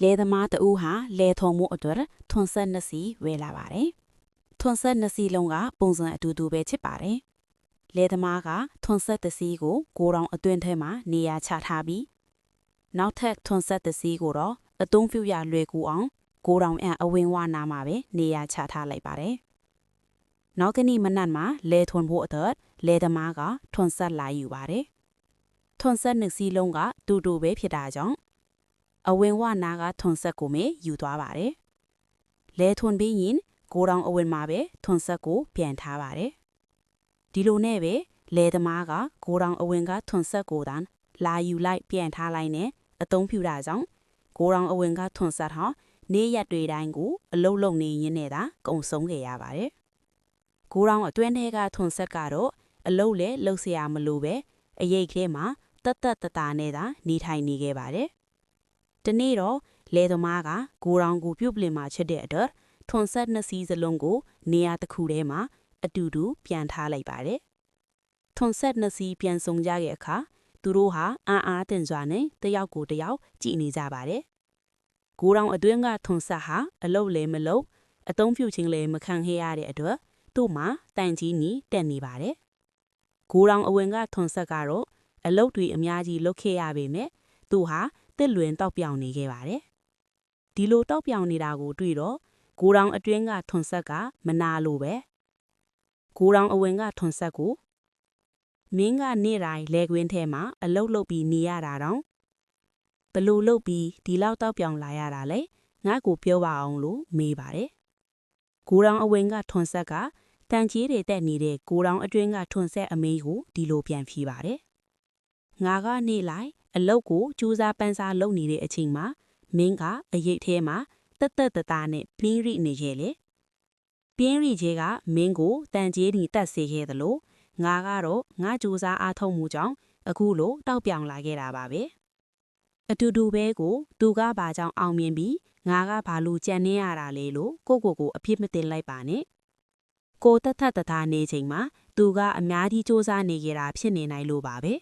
လေသမားတူဟာလေထုံမှုအတွက်ထွန်ဆက်နှစ်စီဝဲလာပါတယ်။ထွန်ဆက်နှစ်စီလုံးကပုံစံအတူတူပဲဖြစ်ပါတယ်။လေသမားကထွန်ဆက်တစ်စီကိုကိုတောင်အတွင်းထဲမှာနေရာချထားပြီးနောက်ထပ်ထွန်ဆက်တစ်စီကိုတော့အသုံးပြုရလွယ်ကူအောင်ကိုတောင်အဝင်ဝနာမှာပဲနေရာချထားလိုက်ပါတယ်။နောက်ကနေ့မနက်မှာလေထွန်ဖို့အတွက်လေသမားကထွန်ဆက်လာယူပါတယ်။ထွန်ဆက်နှစ်စီလုံးကတူတူပဲဖြစ်တာကြောင့်အဝင်ဝနာကထွန်ဆက်ကိုမေယူသွားပါတယ်။လဲထွန်ပြီးရင်ကိုတောင်အဝင်မှာပဲထွန်ဆက်ကိုပြန်ထားပါတယ်။ဒီလိုနဲ့ပဲလဲသမားကကိုတောင်အဝင်ကထွန်ဆက်ကိုတန်းလာယူလိုက်ပြန်ထားလိုက်နဲ့အသုံးပြုတာကြောင့်ကိုတောင်အဝင်ကထွန်ဆက်ဟာနေရက်တွေတိုင်းကိုအလုံးလုံးနေရင်းနဲ့သာကုံဆုံးခဲ့ရပါတယ်။ကိုတောင်အတွင်းထဲကထွန်ဆက်ကတော့အလုံးလဲလှုပ်เสียမလို့ပဲအရိတ်ထဲမှာတက်တက်တတာနဲ့သာနေထိုင်နေခဲ့ပါတယ်။တနေ့တော့လေသမားကကိုတောင်ကိုပြုတ်ပလင်မှာချက်တဲ့အတွက်ထွန်ဆက်နှစ်စီးစလုံးကိုနေရာတစ်ခုထဲမှာအတူတူပြန်ထားလိုက်ပါတယ်။ထွန်ဆက်နှစ်စီးပြန်ဆုံကြတဲ့အခါသူတို့ဟာအားတင်စွာနဲ့တယောက်ကိုတယောက်ကြည့်နေကြပါတယ်။ကိုတောင်အတွင်းကထွန်ဆက်ဟာအလုတ်လည်းမလုတ်အသုံးပြုခြင်းလည်းမခံခဲ့ရတဲ့အတွက်သူ့မှာတန်ကြီးနီးတက်နေပါတယ်။ကိုတောင်အဝင်ကထွန်ဆက်ကတော့အလုတ်တွေအများကြီးလုတ်ခဲ့ရပေမဲ့သူဟာတစ်လွင်တောက်ပြောင်နေခဲ့ပါတယ်။ဒီလိုတောက်ပြောင်နေတာကိုတွေ့တော့ကိုတောင်အတွင်းကထွန်ဆက်ကမနာလိုပဲကိုတောင်အဝင်ကထွန်ဆက်ကိုမင်းကနေတိုင်းလဲကွင်းထဲမှာအလုတ်လုတ်ပြီးနေရတာတော့ဘလို့လုတ်ပြီးဒီလောက်တောက်ပြောင်လာရတာလေငါ့ကိုပြောပါအောင်လို့မေးပါတယ်။ကိုတောင်အဝင်ကထွန်ဆက်ကတန်ကြီးတွေတက်နေတဲ့ကိုတောင်အတွင်းကထွန်ဆက်အမေးကိုဒီလိုပြန်ဖြေပါတယ်။ငါကနေလိုက်အလုတ်ကိုကျူးစားပန်းစားလုပ်နေတဲ့အချိန်မှာမင်းကအရိတ်ထဲမှာတက်တက်တသားနဲ့ပြင်းရိနေရဲ့လေပြင်းရိကြီးကမင်းကိုတန်ကြီးနီတက်စေခဲ့သလိုငါကတော့ငါကျူးစားအားထုတ်မှုကြောင့်အခုလိုတောက်ပြောင်လာခဲ့တာပါပဲအတူတူပဲကိုသူကဘာကြောင့်အောင်မြင်ပြီးငါကဘာလို့ကြံနေရတာလဲလို့ကိုအဖြစ်မတင်လိုက်ပါနဲ့ကိုတက်ထတသားနေချိန်မှာသူကအများကြီးစူးစမ်းနေကြတာဖြစ်နေနိုင်လို့ပါပဲ